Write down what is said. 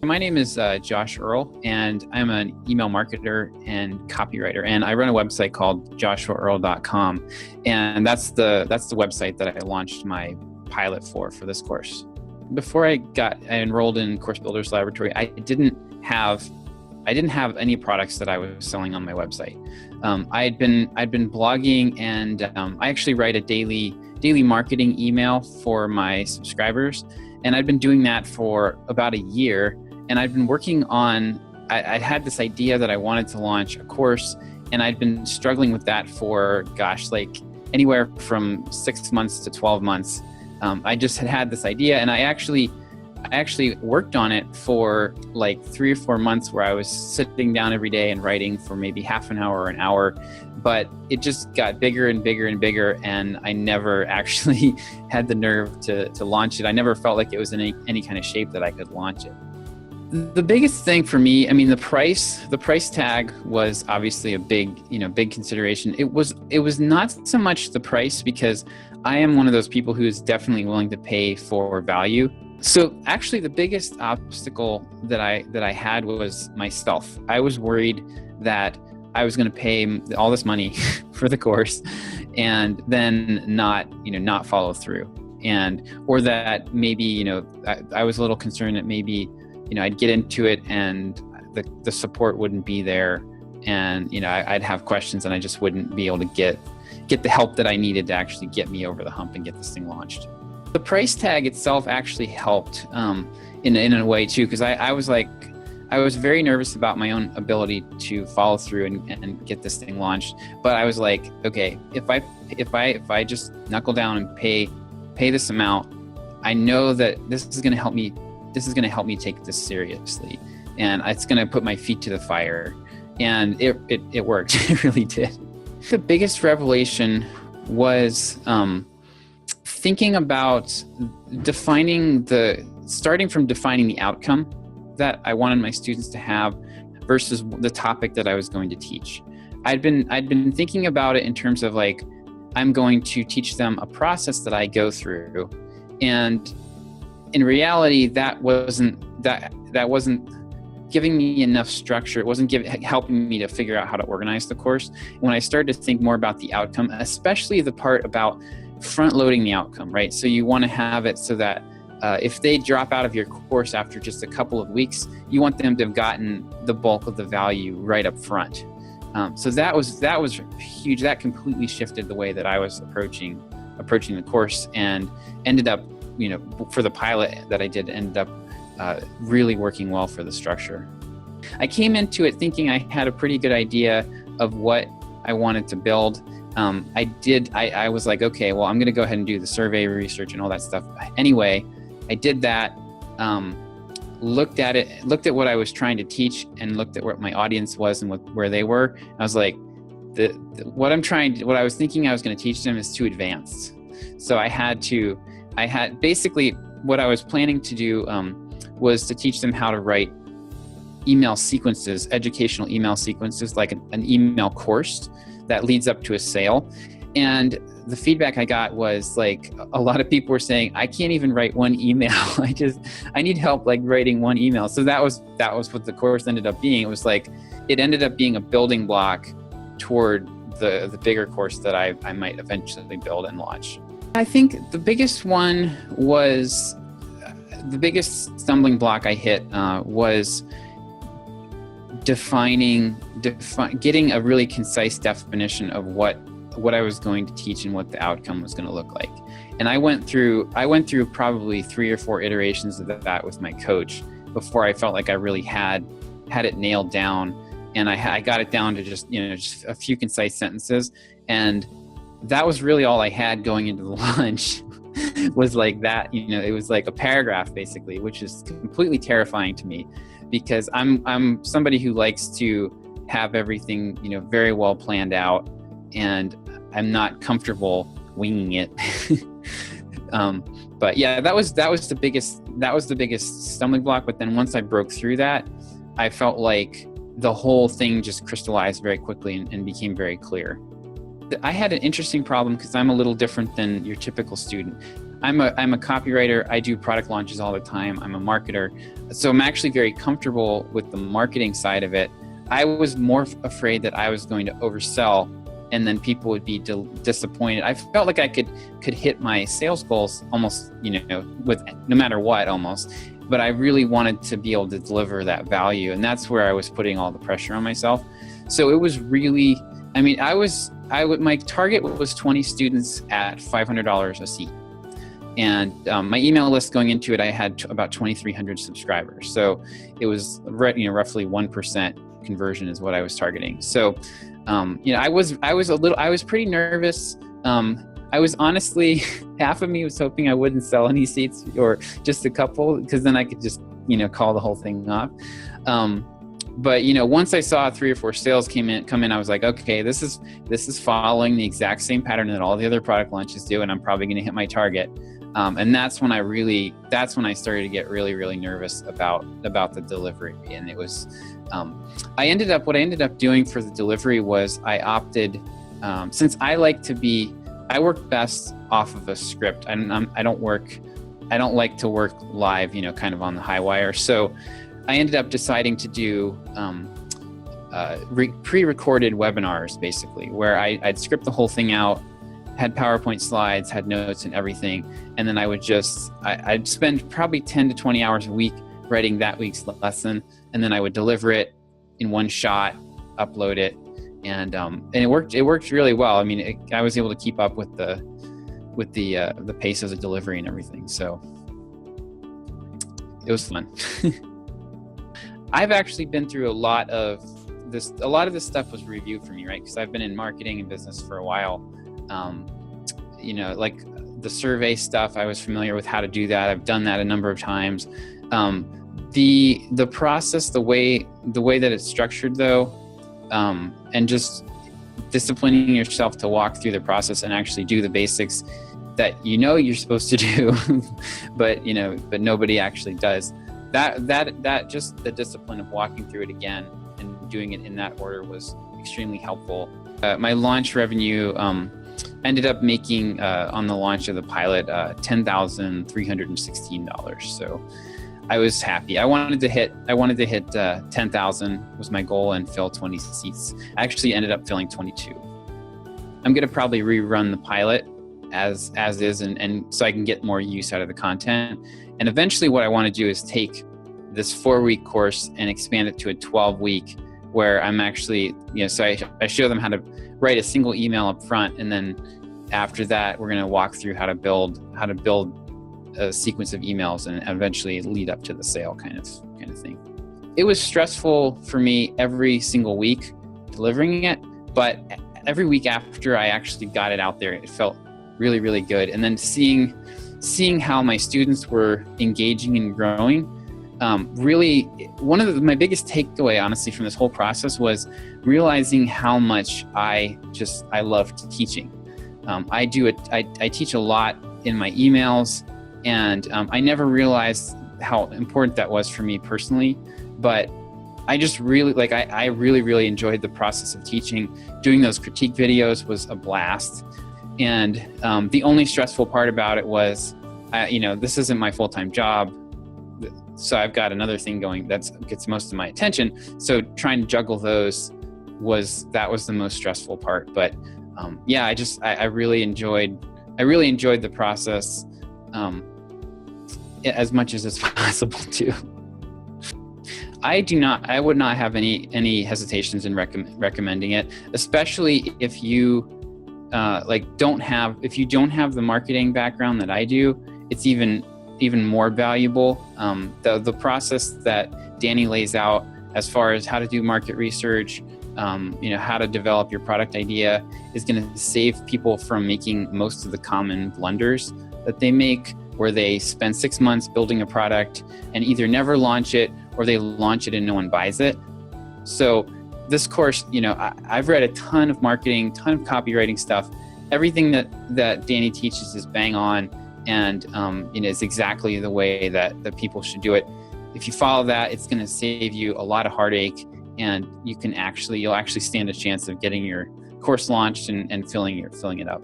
My name is Josh Earl, and I'm an email marketer and copywriter, and I run a website called joshuaearl.com, and that's the website that I launched my pilot for this course. Before I enrolled in Course Builders Laboratory, I didn't have any products that I was selling on my website. I'd been blogging, and I actually write a daily marketing email for my subscribers, and I'd been doing that for about a year. And I'd been working on, I'd had this idea that I wanted to launch a course, and I'd been struggling with that for, anywhere from 6 months to 12 months. I just had this idea, and I actually worked on it for like 3 or 4 months, where I was sitting down every day and writing for maybe half an hour or an hour, but it just got bigger and bigger and bigger, and I never actually had the nerve to launch it. I never felt like it was in any kind of shape that I could launch it. The biggest thing for me, the price tag was obviously a big consideration. It was not so much the price, because I am one of those people who is definitely willing to pay for value. So actually the biggest obstacle that I had was myself. I was worried that I was going to pay all this money for the course and then not follow through, or that maybe, I was a little concerned that maybe, I'd get into it and the support wouldn't be there, and I'd have questions and I just wouldn't be able to get the help that I needed to actually get me over the hump and get this thing launched. The price tag itself actually helped in a way too, because I was very nervous about my own ability to follow through and get this thing launched. But I was like, okay, if I just knuckle down and pay this amount, I know that this is going to help me. This is going to help me take this seriously, and it's going to put my feet to the fire. And it worked. It really did. The biggest revelation was thinking about starting from defining the outcome that I wanted my students to have versus the topic that I was going to teach. I'd been thinking about it in terms of like, I'm going to teach them a process that I go through, and in reality, that wasn't giving me enough structure. It wasn't helping me to figure out how to organize the course. When I started to think more about the outcome, especially the part about front loading the outcome, right? So you want to have it so that if they drop out of your course after just a couple of weeks, you want them to have gotten the bulk of the value right up front. So that was huge. That completely shifted the way that I was approaching the course, and ended up, for the pilot that I did, ended up really working well for the structure. I came into it thinking I had a pretty good idea of what I wanted to build. I was like, okay, well, I'm going to go ahead and do the survey research and all that stuff. Anyway, I did that, looked at what I was trying to teach, and looked at what my audience was and where they were. I was like, what I was thinking I was going to teach them is too advanced. So I had basically what I was planning to do was to teach them how to write email sequences, educational email sequences, like an email course that leads up to a sale. And the feedback I got was like, a lot of people were saying, I can't even write one email. I need help like writing one email. So that was what the course ended up being. It was like, it ended up being a building block toward the bigger course that I might eventually build and launch. I think the biggest stumbling block I hit was getting a really concise definition of what I was going to teach and what the outcome was going to look like. And I went through probably 3 or 4 iterations of that with my coach before I felt like I really had it nailed down. And I got it down to just a few concise sentences. And that was really all I had going into the launch was like that. It was like a paragraph basically, which is completely terrifying to me, because I'm somebody who likes to have everything, very well planned out, and I'm not comfortable winging it. But yeah, that was the biggest stumbling block. But then once I broke through that, I felt like the whole thing just crystallized very quickly and became very clear. I had an interesting problem because I'm a little different than your typical student. I'm a copywriter. I do product launches all the time. I'm a marketer. So I'm actually very comfortable with the marketing side of it. I was more afraid that I was going to oversell and then people would be disappointed. I felt like I could hit my sales goals almost, with no matter what almost, but I really wanted to be able to deliver that value. And that's where I was putting all the pressure on myself. So it was really, my target was 20 students at $500 a seat. And my email list going into it, I had about 2,300 subscribers. So it was roughly 1% conversion is what I was targeting. So I was pretty nervous. I was honestly, half of me was hoping I wouldn't sell any seats or just a couple, because then I could just, call the whole thing off. But once I saw 3 or 4 sales come in, I was like, okay, this is following the exact same pattern that all the other product launches do, and I'm probably going to hit my target. And that's when I started to get really, really nervous about the delivery. And it was, what I ended up doing for the delivery was I opted, since I work best off of a script. I don't like to work live, kind of on the high wire. So I ended up deciding to do pre-recorded webinars, basically, where I'd script the whole thing out, had PowerPoint slides, had notes and everything. And then I'd spend probably 10 to 20 hours a week writing that week's lesson. And then I would deliver it in one shot, upload it. And it worked really well. I mean, I was able to keep up with the pace of the delivery and everything. So it was fun. I've actually been through a lot of this stuff was reviewed for me, right? Because I've been in marketing and business for a while. Like the survey stuff, I was familiar with how to do that. I've done that a number of times. The process, the way that it's structured though, and just disciplining yourself to walk through the process and actually do the basics that you're supposed to do, but nobody actually does. That just the discipline of walking through it again and doing it in that order was extremely helpful. My launch revenue ended up making on the launch of the pilot $10,316. So I was happy. I wanted to hit 10,000 was my goal and fill 20 seats. I actually ended up filling 22. I'm going to probably rerun the pilot as is and so I can get more use out of the content. And eventually what I want to do is take this 4-week course and expand it to a 12-week where I'm actually, so I show them how to write a single email up front. And then after that, we're going to walk through how to build a sequence of emails and eventually lead up to the sale kind of thing. It was stressful for me every single week delivering it, but every week after I actually got it out there, it felt really, really good. And then seeing how my students were engaging and growing, really one of my biggest takeaway, honestly, from this whole process was realizing how much I loved teaching. I teach a lot in my emails, and I never realized how important that was for me personally, but I just really I really, really enjoyed the process of teaching. Doing those critique videos was a blast. And the only stressful part about it was, this isn't my full-time job. So I've got another thing going that gets most of my attention. So trying to juggle those was the most stressful part. But I really enjoyed the process as much as it's possible to. I would not have any hesitations in recommending it, especially if you don't have the marketing background that I do. It's even more valuable. The process that Danny lays out as far as how to do market research, how to develop your product idea is going to save people from making most of the common blunders that they make, where they spend 6 months building a product and either never launch it or they launch it and no one buys it. So this course, I've read a ton of marketing, ton of copywriting stuff. Everything that Danny teaches is bang on, and it's exactly the way that people should do it. If you follow that, it's going to save you a lot of heartache, and you'll actually stand a chance of getting your course launched and filling it up.